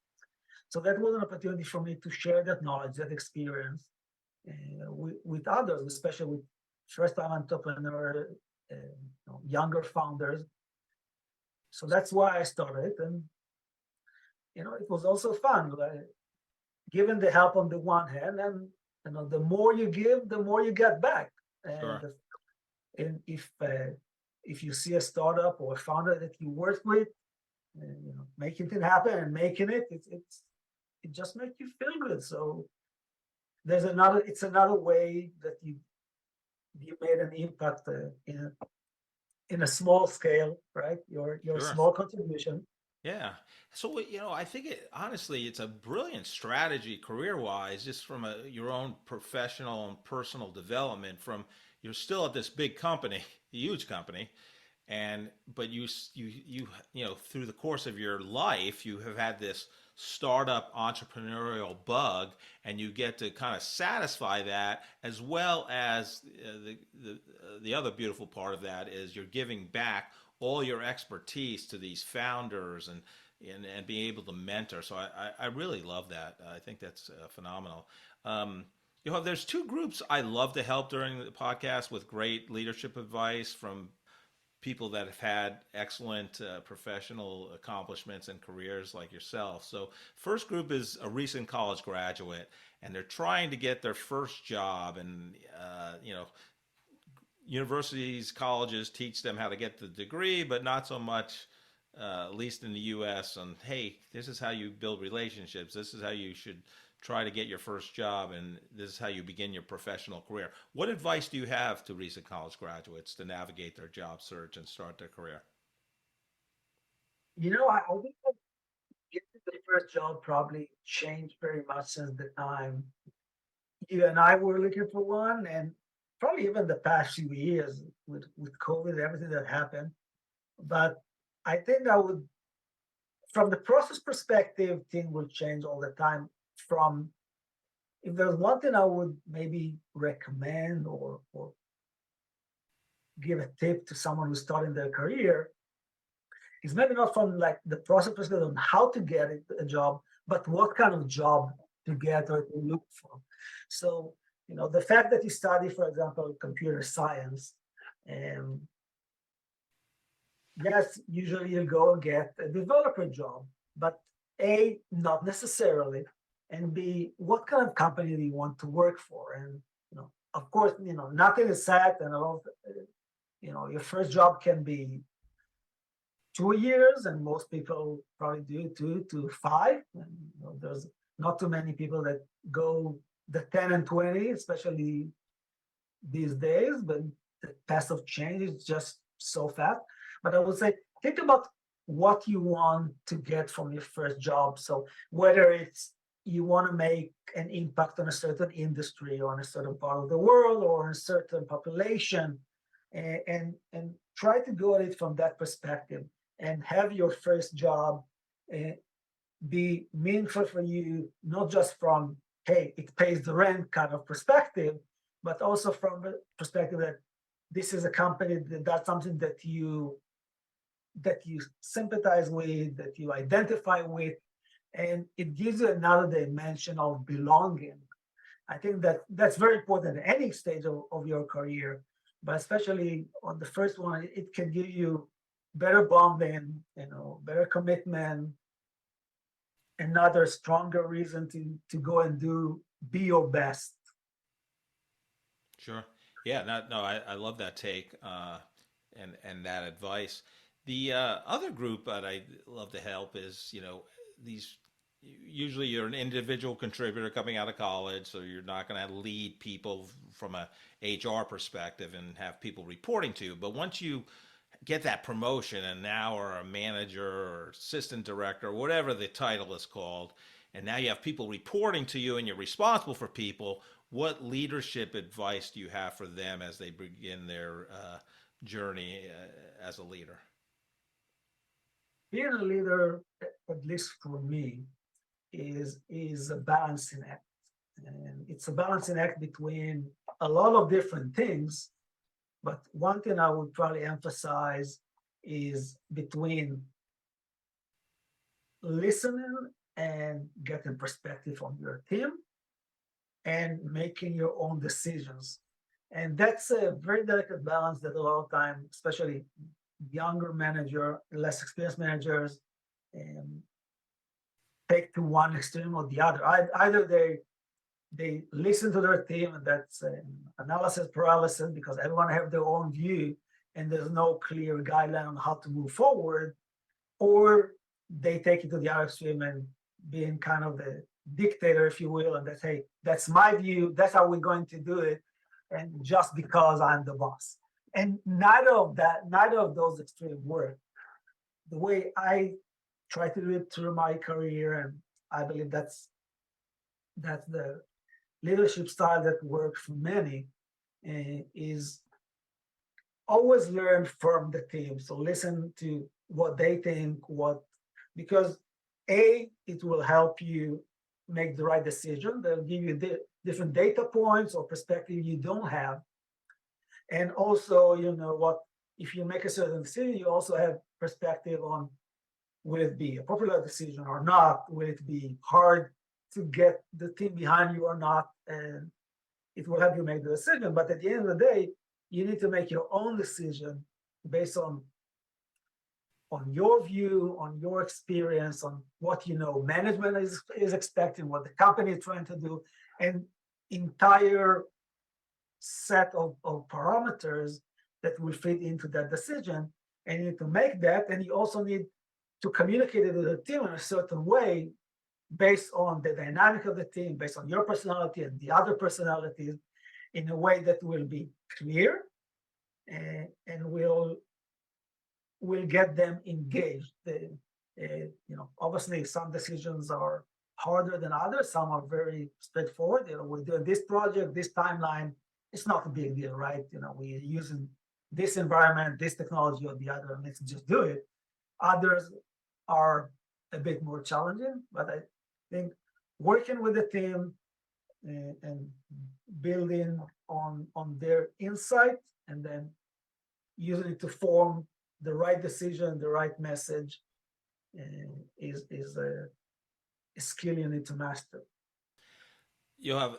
So that was an opportunity for me to share that knowledge, that experience with others, especially with first-time entrepreneur, younger founders. So that's why I started, and it was also fun. Like, given the help on the one hand, and the more you give, the more you get back.
Sure.
And if you see a startup or a founder that you work with, making it happen and making it just makes you feel good. So it's another way that you made an impact in a small scale, right? Your
Sure.
small contribution.
Yeah. So, I think honestly, it's a brilliant strategy career-wise, just from your own professional and personal development. You're still at this big company, a huge company, but through the course of your life, you have had this startup entrepreneurial bug, and you get to kind of satisfy that, as well as the other beautiful part of that is you're giving back all your expertise to these founders and being able to mentor. So I really love that. I think that's phenomenal. There's two groups I love to help during the podcast with great leadership advice from people that have had excellent professional accomplishments and careers like yourself. So first group is a recent college graduate, and they're trying to get their first job, and universities, colleges teach them how to get the degree, but not so much, at least in the U.S., on, hey, this is how you build relationships. This is how you should try to get your first job, and this is how you begin your professional career. What advice do you have to recent college graduates to navigate their job search and start their career?
I think that getting the first job probably changed very much since the time you and I were looking for one, and probably even the past few years with COVID, everything that happened. But I think from the process perspective, things will change all the time. If there's one thing I would maybe recommend or give a tip to someone who's starting their career, is maybe not from like the process perspective on how to get a job, but what kind of job to get or to look for. So, the fact that you study, for example, computer science, yes, usually you go and get a developer job, but A, not necessarily, and B, what kind of company do you want to work for? And of course, nothing is set, and your first job can be 2 years, and most people probably do 2 to 5. And, there's not too many people that go the 10 and 20, especially these days, but the pace of change is just so fast. But I would say, think about what you want to get from your first job. So whether it's you want to make an impact on a certain industry or on a certain part of the world or on a certain population, and try to go at it from that perspective and have your first job uh, be meaningful for you, not just from, hey, it pays the rent kind of perspective, but also from the perspective that this is a company that does something that you sympathize with, that you identify with, and it gives you another dimension of belonging. I think that that's very important at any stage of your career, but especially on the first one, it can give you better bonding, better commitment, another stronger reason to go and be your best.
Sure. Yeah. No. I love that take, and that advice. The other group that I love to help is these. Usually, you're an individual contributor coming out of college, so you're not going to lead people from a HR perspective and have people reporting to you. But once you get that promotion and now are a manager or assistant director, whatever the title is called, and now you have people reporting to you and you're responsible for people, what leadership advice do you have for them as they begin their journey as a leader?
Being a leader, at least for me, is a balancing act. And it's a balancing act between a lot of different things. But one thing I would probably emphasize is between listening and getting perspective from your team and making your own decisions. And that's a very delicate balance that a lot of time, especially younger manager, less experienced managers, um, take to one extreme or the other. Either they listen to their team, and that's analysis paralysis because everyone have their own view and there's no clear guideline on how to move forward, or they take it to the other extreme and being kind of the dictator, if you will, and they say, that's my view, that's how we're going to do it, and just because I'm the boss. And neither of those extremes work. The way I try to do it through my career, and I believe that's the leadership style that works for many, is always learn from the team. So listen to what they think, because it will help you make the right decision. They'll give you different data points or perspective you don't have. And also, what, if you make a certain decision, you also have perspective on, will it be a popular decision or not? Will it be hard to get the team behind you or not? And it will help you make the decision. But at the end of the day, you need to make your own decision based on your view, on your experience, on what management is expecting, what the company is trying to do, and entire set of parameters that will fit into that decision. And you need to make that, and you also need to communicate it with the team in a certain way based on the dynamic of the team, based on your personality and the other personalities, in a way that will be clear and will get them engaged. Obviously, some decisions are harder than others. Some are very straightforward. We're doing this project, this timeline. It's not a big deal, right? We're using this environment, this technology, or the other. Let's just do it. Others are a bit more challenging, but I think working with the team and building on their insight and then using it to form the right decision, the right message is a skill you need to master.
You have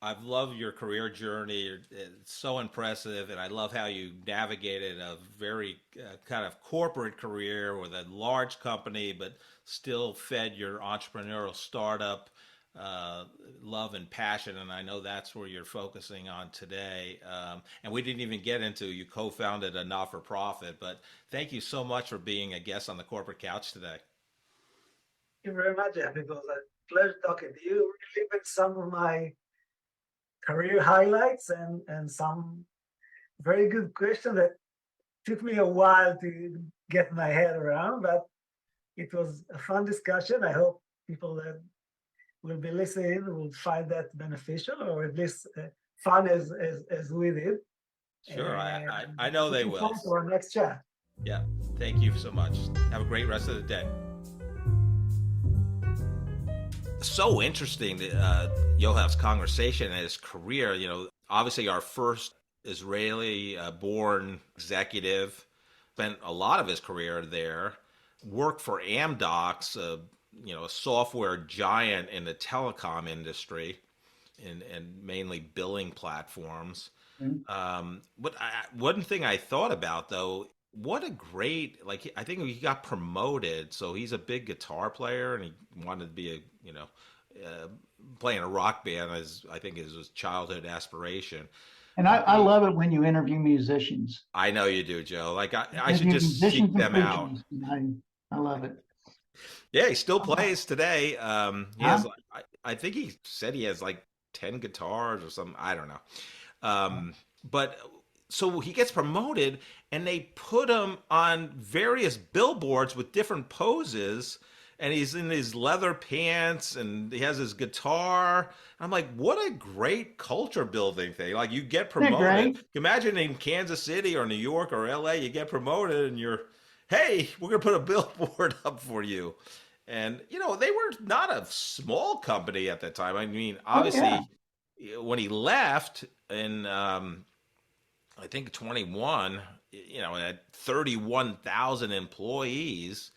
I've loved your career journey. It's so impressive, and I love how you navigated a very kind of corporate career with a large company, but still fed your entrepreneurial startup uh, love and passion. And I know that's where you're focusing on today. And we didn't even get into you co-founded a not-for-profit, but thank you so much for being a guest on the Corporate Couch today.
Thank you very much, Jeff. It was a pleasure talking to you. Reliving some of my career highlights and some very good questions that took me a while to get my head around, but it was a fun discussion. I hope people that will be listening will find that beneficial, or at least fun as we did.
Sure,
And
I know they
looking
will.
forward to our next chat.
Yeah, thank you so much. Have a great rest of the day. So interesting, Yoav's conversation and his career. Obviously, our first Israeli-born executive spent a lot of his career there. Worked for Amdocs, a software giant in the telecom industry, and mainly billing platforms. One thing I thought about though, what a great, like, I think he got promoted, so he's a big guitar player, and he wanted to be uh, playing a rock band, as I think is his childhood aspiration.
And I love it when you interview musicians.
I know you do, Joe. Like I should
Interview
just seek
musicians and
them out.
preachers. And I love it.
Yeah, he still plays today. He
Huh?
has, I think he said he has like 10 guitars or something. I don't know. But so he gets promoted, and they put him on various billboards with different poses, and he's in his leather pants and he has his guitar. I'm like, what a great culture building thing. Like, you get
Isn't that
promoted.
great?
Imagine in Kansas City or New York or LA, you get promoted and you're, hey, we're going to put a billboard up for you. And, they were not a small company at that time. I mean,
Oh yeah.
obviously, when he left in, I think 21, at 31,000 employees.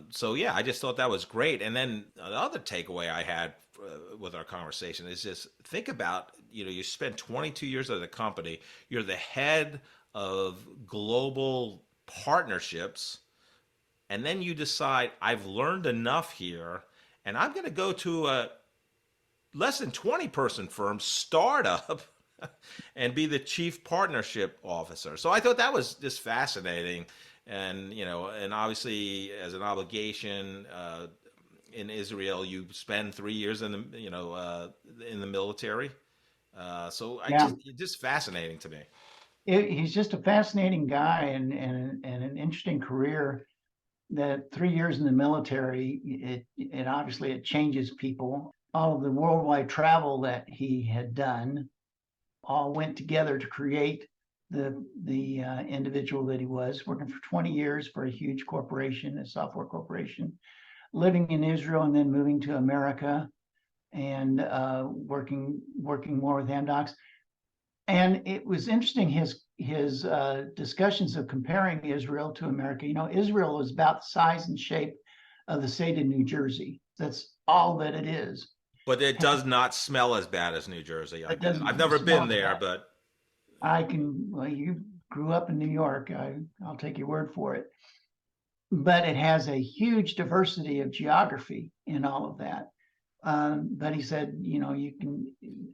So yeah, I just thought that was great. And then the other takeaway I had with our conversation is just think about, you spent 22 years at the company. You're the head of global partnerships. And then you decide, I've learned enough here, and I'm going to go to a less than 20 person firm startup and be the chief partnership officer. So I thought that was just fascinating. And obviously as an obligation in Israel, you spend 3 years in the military. So
Yeah.
it's just fascinating to me.
He's just a fascinating guy and an interesting career. That 3 years in the military, it obviously it changes people. All of the worldwide travel that he had done all went together to create the individual that he was, working for 20 years for a huge corporation, a software corporation, living in Israel and then moving to America and working more with Amdocs. And it was interesting his discussions of comparing Israel to America. Israel is about the size and shape of the state of New Jersey. That's all that it is.
But it does not smell as bad as New Jersey.
It doesn't
I've never
smell
been there,
bad.
but
Well, you grew up in New York. I'll take your word for it. But it has a huge diversity of geography in all of that. But he said,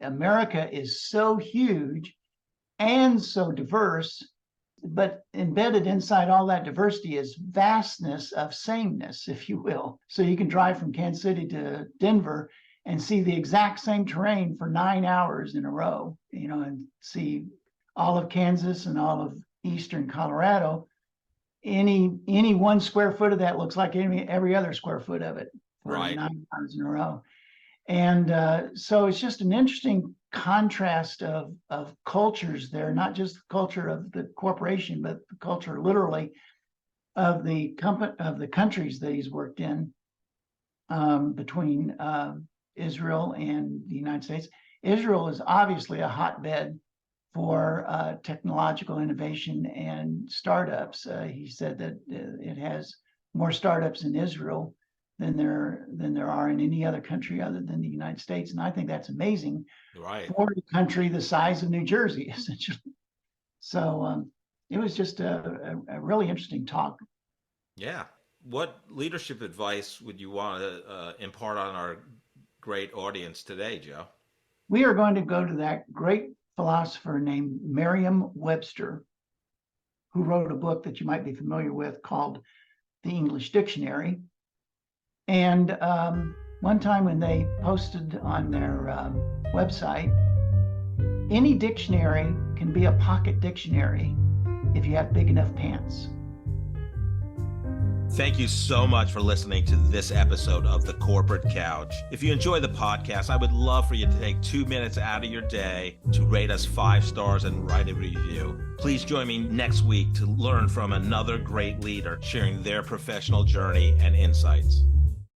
America is so huge and so diverse, but embedded inside all that diversity is vastness of sameness, if you will. So you can drive from Kansas City to Denver and see the exact same terrain for 9 hours in a row, and see all of Kansas and all of eastern Colorado. Any 1 square foot of that looks like every other square foot of it for
right.
9 hours in a row. And so it's just an interesting contrast of cultures there, not just the culture of the corporation, but the culture literally of the countries that he's worked in, between Israel and the United States. Israel is obviously a hotbed for technological innovation and startups. He said that it has more startups in Israel than there are in any other country other than the United States. And I think that's amazing
Right.
for a country the size of New Jersey, essentially. So it was just a really interesting talk.
Yeah. What leadership advice would you want to impart on our great audience today, Joe?
We are going to go to that great philosopher named Merriam-Webster, who wrote a book that you might be familiar with called The English Dictionary. And one time when they posted on their website, any dictionary can be a pocket dictionary if you have big enough pants.
Thank you so much for listening to this episode of The Corporate Couch. If you enjoy the podcast, I would love for you to take 2 minutes out of your day to rate us 5 stars and write a review. Please join me next week to learn from another great leader sharing their professional journey and insights.